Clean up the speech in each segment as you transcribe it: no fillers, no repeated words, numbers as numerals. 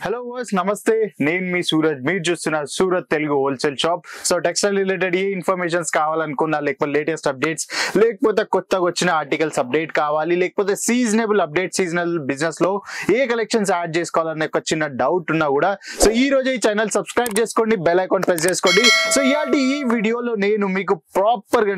Hello verse నమస్తే, నేను మీ సూరజ్. మీరు చూస్తున్నారు Surat Telugu wholesale shop. So textile related ఏ ఇన్ఫర్మేషన్స్ కావాలనుకున్నా, లేకపోతే లేటెస్ట్ అప్డేట్స్, లేకపోతే కొత్తగా వచ్చిన ఆర్టికల్స్ అప్డేట్ కావాలి, లేకపోతే సీజనబుల్ అప్డేట్, సీజనల్ బిజినెస్ లో ఏ కలెక్షన్స్ యాడ్ చేసుకోవాలనే ఒక చిన్న డౌట్ ఉన్నా కూడా సో ఈ రోజు ఈ ఛానల్ సబ్స్క్రైబ్ చేసుకోండి, బెల్ ఐకాన్ ప్రెస్ చేసుకోండి. సో ఇలాంటి ఈ వీడియోలో నేను మీకు ప్రాపర్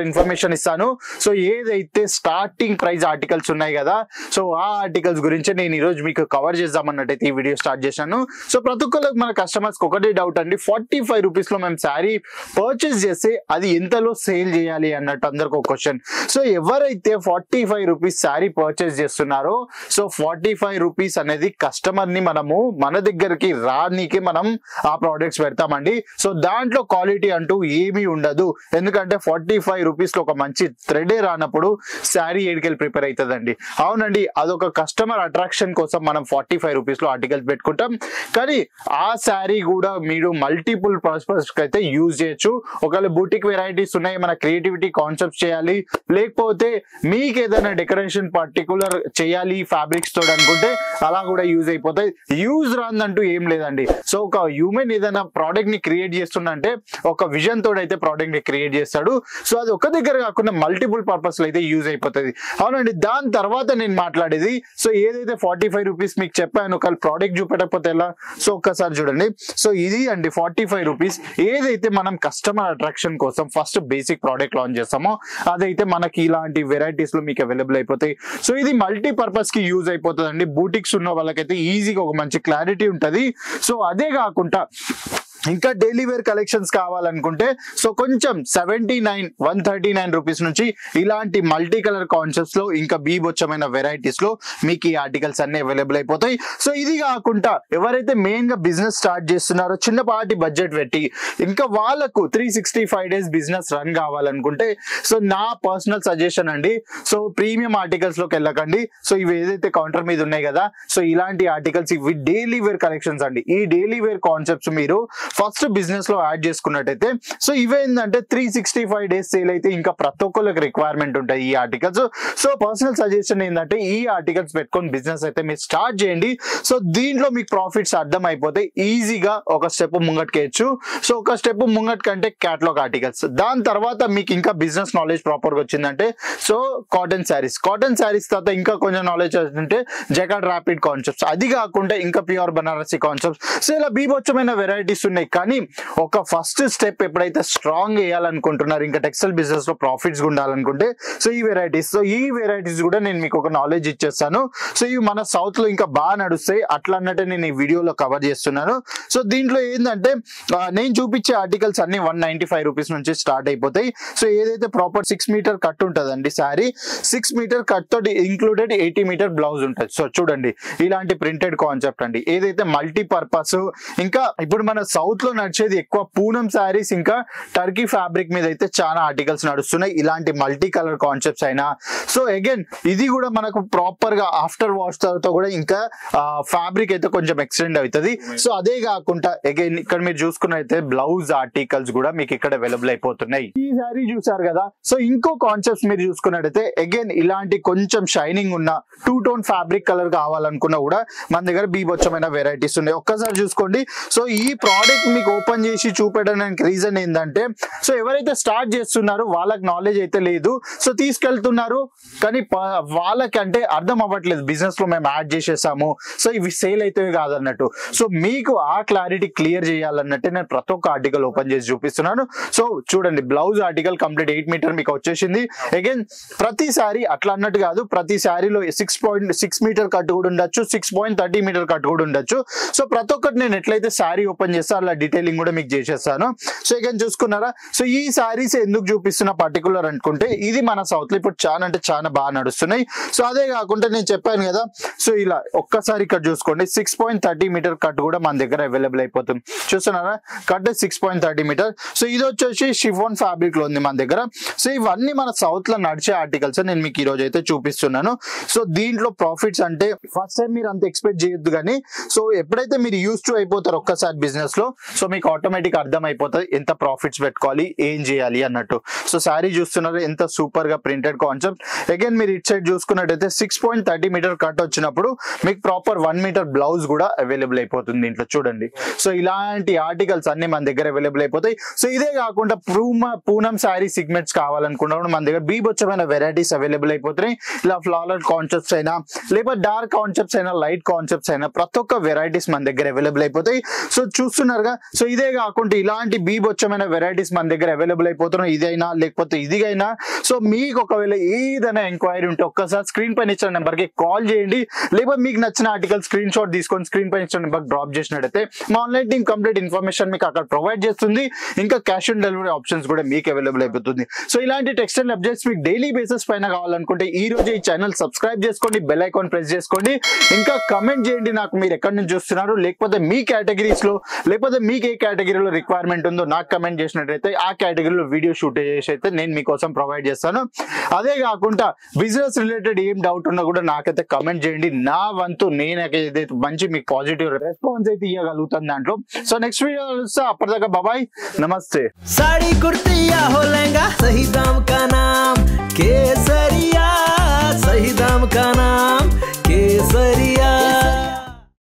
ఇన్ఫర్మేషన్ ఇస్తాను. సో ఏదైతే స్టార్టింగ్ ప్రైస్ ఆర్టికల్స్ ఉన్నాయి కదా, సో ఆ ఆర్టికల్స్ గురించి నేను ఈ రోజు మీకు కవర్ చేద్దామన్నట్టయితే ఈ వీడియో స్టార్ట్ చేశాను. సో ప్రతి ఒక్కరికి మన కస్టమర్స్ ఒకటే డౌట్ అండి, 45 రూపీస్ లో మేము శారీ పర్చేస్ చేస్తే అది ఎంతలో సేల్ చేయాలి అన్నట్టు అందరికి ఒక క్వశ్చన్. సో ఎవరైతే 45 రూపీస్ శారీ పర్చేస్ చేస్తున్నారో, సో 45 రూపీస్ అనేది కస్టమర్ ని మనము మన దగ్గరికి రానికి మనం ఆ ప్రోడక్ట్స్ పెడతామండి. సో దాంట్లో క్వాలిటీ అంటూ ఏమీ ఉండదు. ఎందుకంటే 45 రూపీస్ లో ఒక మంచి థ్రెడే రానప్పుడు శారీ ఏడికెళ్ళి ప్రిపేర్ అవుతుందండి. అవునండి, అదొక కస్టమర్ అట్రాక్షన్ కోసం మనం 45 రూపీస్ లో ఆర్టికల్స్ పెట్టుకుంటాం. కానీ ఆ శారీ కూడా మీరు మల్టిపుల్ పర్పస్ అయితే యూజ్ చేయొచ్చు. ఒకవేళ బూటిక్ వెరైటీస్ ఉన్నాయి, మన క్రియేటివిటీ కాన్సెప్ట్స్ చేయాలి, లేకపోతే మీకు ఏదైనా డెకరేషన్ పర్టికులర్ చేయాలి ఫ్యాబ్రిక్స్ తోటి అనుకుంటే అలా కూడా యూజ్ అయిపోతాయి. యూజ్ రాందంటూ ఏం లేదండి. సో ఒక హ్యూమన్ ఏదైనా ప్రోడక్ట్ ని క్రియేట్ చేస్తుందంటే ఒక విజన్ తోటి అయితే ప్రోడక్ట్ ని క్రియేట్ చేస్తాడు. సో అది ఒక దగ్గర కాకుండా మల్టిపుల్ పర్పస్ లో అయితే యూజ్ అయిపోతుంది. అవునండి, దాని తర్వాత నేను మాట్లాడేది, సో ఏదైతే 45 రూపీస్ మీకు చెప్పాను, ఒక ప్రోడక్ట్ చూపెట్టకపోతే ఎలా? సో ఒక్కసారి చూడండి. సో ఇది అండి 45 రూపీస్. ఏదైతే మనం కస్టమర్ అట్రాక్షన్ కోసం ఫస్ట్ బేసిక్ ప్రోడక్ట్ లాంచ్ చేస్తామో అదైతే మనకి ఇలాంటి వెరైటీస్ లో మీకు అవైలబుల్ అయిపోతాయి. సో ఇది మల్టీ పర్పస్ కి యూజ్ అయిపోతుంది అండి. బూటిక్స్ ఉన్న వాళ్ళకైతే ఈజీగా ఒక మంచి క్లారిటీ ఉంటుంది. సో అదే కాకుండా ఇంకా డైలీ వేర్ కలెక్షన్స్ కావాలనుకుంటే సో కొంచెం 139 రూపీస్ నుంచి ఇలాంటి మల్టీ కలర్ కాన్సెప్ట్స్ లో ఇంకా బీభత్సమైన వెరైటీస్ లో మీకు ఈ ఆర్టికల్స్ అన్ని అవైలబుల్ అయిపోతాయి. సో ఇది కాకుండా ఎవరైతే మెయిన్ గా బిజినెస్ స్టార్ట్ చేస్తున్నారో, చిన్నపాటి బడ్జెట్ పెట్టి ఇంకా వాళ్ళకు 365 డేస్ బిజినెస్ రన్ కావాలనుకుంటే సో నా పర్సనల్ సజెషన్ అండి, సో ప్రీమియం ఆర్టికల్స్ లోకి వెళ్ళకండి. సో ఇవి ఏదైతే కౌంటర్ మీద ఉన్నాయి కదా, సో ఇలాంటి ఆర్టికల్స్ ఇవి డైలీ వేర్ కలెక్షన్స్ అండి. ఈ డైలీ వేర్ కాన్సెప్ట్స్ మీరు ఫస్ట్ బిజినెస్ లో యాడ్ చేసుకున్నట్టయితే సో ఇవేంటంటే 365 డేస్ సేల్ అయితే ఇంకా ప్రతి ఒక్కరికి రిక్వైర్మెంట్ ఉంటాయి ఈ ఆర్టికల్స్. సో పర్సనల్ సజెషన్ ఏంటంటే ఈ ఆర్టికల్స్ పెట్టుకొని బిజినెస్ అయితే మీరు స్టార్ట్ చేయండి. సో దీంట్లో మీకు ప్రాఫిట్స్ అర్థం అయిపోతాయి. ఈజీగా ఒక స్టెప్ ముంగట్కేయచ్చు. సో ఒక స్టెప్ ముంగట్ కంటే క్యాటలాగ్ ఆర్టికల్స్, దాని తర్వాత మీకు ఇంకా బిజినెస్ నాలెడ్జ్ ప్రాపర్ గా వచ్చిందంటే సో కాటన్ శారీస్ తర్వాత ఇంకా కొంచెం నాలెడ్జ్ అంటే జకార్డ్ ర్యాపిడ్ కాన్సెప్ట్స్, అది కాకుండా ఇంకా ప్యూర్ బనారసి కాన్సెప్ట్స్. సో ఇలా బీభత్సమైన వెరైటీస్ ఉన్నాయి. కానీ ఒక ఫస్ట్ స్టెప్ ఎప్పుడైతే స్ట్రాంగ్ వేయాలనుకుంటున్నారు, ఇంకా టెక్స్టైల్ బిజినెస్ లో ప్రాఫిట్స్ ఉండాలనుకుంటే సో ఈ వెరైటీస్ కూడా నేను మీకు ఒక నాలెడ్జ్ ఇచ్చేస్తాను. సో ఇవి మన సౌత్ లో ఇంకా బాగా నడుస్తాయి. అట్లా అన్నట్టు నేను ఈ వీడియోలో కవర్ చేస్తున్నాను. సో దీంట్లో ఏంటంటే నేను చూపించే ఆర్టికల్స్ అన్ని 195 రూపీస్ నుంచి స్టార్ట్ అయిపోతాయి. సో ఏదైతే ప్రాపర్ 6 మీటర్ కట్ ఉంటుందండి శారీ, 6 మీటర్ కట్ తోటి ఇంక్లూడెడ్ 80 మీటర్ బ్లౌజ్ ఉంటుంది. సో చూడండి, ఇలాంటి ప్రింటెడ్ కాన్సెప్ట్ అండి. ఏదైతే మల్టీ పర్పస్, ఇంకా ఇప్పుడు మన సౌత్ లో నడిచేది ఎక్కువ పూనం శారీస్, ఇంకా టర్కీ ఫ్యాబ్రిక్ మీద అయితే చాలా ఆర్టికల్స్ నడుస్తున్నాయి. ఇలాంటి మల్టీ కలర్ కాన్సెప్ట్స్ అయినా సో అగైన్ ఇది కూడా మనకు ప్రాపర్ గా ఆఫ్టర్ వాష్ తర్వాత కూడా ఇంకా ఫ్యాబ్రిక్ అయితే కొంచెం ఎక్స్టెండ్ అవుతుంది. సో అదే కాకుండా అగైన్ ఇక్కడ మీరు చూసుకున్నైతే బ్లౌజ్ ఆర్టికల్స్ కూడా మీకు ఇక్కడ అవైలబుల్ అయిపోతున్నాయి. ఈ శారీ చూసారు కదా, సో ఇంకో కాన్సెప్ట్స్ మీరు చూసుకున్నట్టయితే అగైన్ ఇలాంటి కొంచెం షైనింగ్ ఉన్న 2 టోన్ ఫ్యాబ్రిక్ కలర్ కావాలనుకున్నా కూడా మన దగ్గర బీభత్సమైన వెరైటీస్ ఉన్నాయి. ఒక్కసారి చూసుకోండి. సో ఈ ప్రోడక్ట్ మీకు ఓపెన్ చేసి చూపెట్టడానికి రీజన్ ఏంటంటే సో ఎవరైతే స్టార్ట్ చేస్తున్నారో వాళ్ళకి నాలెడ్జ్ అయితే లేదు. సో తీసుకెళ్తున్నారు కానీ వాళ్ళకి అంటే అర్థం అవ్వట్లేదు, బిజినెస్ లో మేము యాడ్ చేసేసాము సో ఇవి సేల్ అయితే కాదన్నట్టు. సో మీకు ఆ క్లారిటీ క్లియర్ చేయాలన్నట్టే నేను ప్రతి ఒక్క ఆర్టికల్ ఓపెన్ చేసి చూపిస్తున్నాను. సో చూడండి, బ్లౌజ్ ఆర్టికల్ కంప్లీట్ 8 మీటర్ మీకు వచ్చేసింది. అగైన్ ప్రతి శారీ అట్లా అన్నట్టు కాదు, ప్రతి శారీలో 6.6 మీటర్ కట్ కూడా ఉండొచ్చు, 6.30 మీటర్ కట్ కూడా ఉండొచ్చు. సో ప్రతి ఒక్కటి నేను ఎట్లయితే శారీ ఓపెన్ చేస్తా అలా డీటెయిలింగ్ కూడా మీకు చేసేస్తాను. సో ఇక చూసుకున్నారా, సో ఈ శారీస్ ఎందుకు చూపిస్తున్న పర్టికులర్ అనుకుంటే ఇది మన సౌత్ లో ఇప్పుడు చాలా అంటే చాలా బాగా నడుస్తున్నాయి. సో అదే కాకుండా నేను చెప్పాను కదా, సో ఇలా ఒక్కసారి ఇక్కడ చూసుకోండి, 6.30 మీటర్ కట్ కూడా మన దగ్గర అవైలబుల్ అయిపోతుంది. చూస్తున్నారా, కట్ 6.30 మీటర్. సో ఇది వచ్చేసి షిఫాన్ ఫ్యాబ్రిక్ లో ఉంది మన దగ్గర. సో ఇవన్నీ మన సౌత్ లో నడిచే ఆర్టికల్స్ నేను మీకు ఈ రోజు అయితే చూపిస్తున్నాను. సో దీంట్లో ప్రాఫిట్స్ అంటే ఫస్ట్ టైం మీరు అంత ఎక్స్పెక్ట్ చేయొద్దు, కానీ సో ఎప్పుడైతే మీరు యూస్ టు అయిపోతారు ఒక్కసారి బిజినెస్ లో, సో మీకు ఆటోమేటిక్ అర్థం అయిపోతుంది ఎంత ప్రాఫిట్స్ పెట్టుకోవాలి ఏం చేయాలి అన్నట్టు. సో శారీ చూస్తున్నారు ఎంత సూపర్ గా ప్రింటెడ్ కాన్సెప్ట్. అగైన్ మీరు ఇట్ సైడ్ చూసుకున్నట్టయితే 6.30 మీటర్ కట్ వచ్చినప్పుడు మీకు ప్రాపర్ 1 మీటర్ బ్లౌజ్ కూడా అవైలబుల్ అయిపోతుంది దీంట్లో చూడండి. సో ఇలాంటి ఆర్టికల్స్ అన్ని మన దగ్గర అవైలబుల్ అయిపోతాయి. సో ఇదే కాకుండా పూనం శారీ సిగ్మెంట్స్ కావాలనుకున్నప్పుడు మన దగ్గర బీభత్సమైన వెరైటీస్ అవైలబుల్ అయిపోతున్నాయి. ఇలా ఫ్లవర్ కాన్సెప్ట్స్ అయినా లేకపోతే డార్క్ కాన్సెప్ట్స్ అయినా లైట్ కాన్సెప్ట్స్ అయినా ప్రతి ఒక్క వెరైటీస్ మన దగ్గర అవైలబుల్ అయిపోతాయి. సో చూస్తున్నారుగా. సో ఇదే కాకుండా ఇలాంటి బీభత్సమైన వెరైటీస్ మన దగ్గర అవైలబుల్ అయిపోతున్నాయి. ఇదైనా లేకపోతే ఇదిగైనా. సో మీకు ఒకవేళ ఏదైనా ఎంక్వైరీ ఉంటే ఒక్కసారి స్క్రీన్ పైన ఇచ్చిన నెంబర్ కి కాల్ చేయండి. లేకపోతే మీకు నచ్చిన ఆర్టికల్ స్క్రీన్ షాట్ తీసుకొని స్క్రీన్ పైన ఇచ్చిన నెంబర్ డ్రాప్ చేసినట్టయితే మా ఆన్లైన్ టీమ్ కంప్లీట్ ఇన్ఫర్మేషన్ మీకు అక్కడ ప్రొవైడ్ చేస్తుంది. ఇంకా క్యాష్ ఆన్ డెలివరీ ఆప్షన్స్ కూడా మీకు అవైలబుల్ అయిపోతుంది. సో ఇలాంటి టెక్స్టైల్ అప్డేట్స్ మీకు డైలీ బేసిస్ పైన కావాలనుకుంటే ఈ రోజు ఈ ఛానల్ సబ్స్క్రైబ్ చేసుకోండి, బెల్ ఐకాన్ ప్రెస్ చేసుకోండి. ఇంకా కమెంట్ చేయండి నాకు మీరు ఎక్కడి నుంచి చూస్తున్నారు, లేకపోతే మీ కేటగిరీస్ లో లేకపోతే మీకు ఏ కేటగిరీలో రిక్వైర్మెంట్ ఉందో నాకు కమెంట్ చేసినట్టయితే ఆ కేటగిరీలో వీడియో షూట్ చేసి అయితే నేను మీకోసం ప్రొవైడ్ చేస్తాను. అదే కాకుండా బిజినెస్ రిలేటెడ్ ఏం డౌట్ ఉన్నా కూడా నాకైతే కమెంట్ చేయండి. నా వంతు నేనైతే మంచి మీకు పాజిటివ్ రెస్పాన్స్ అయితే ఇవ్వగలుగుతాను దాంట్లో. సో నెక్స్ట్ వీడియో కలుస్తా. అప్పటిదాకా బాబాయ్, నమస్తే. साड़ी कुर्ती या हो लहंगा, सही दाम का नाम केसरिया, सही दाम का नाम.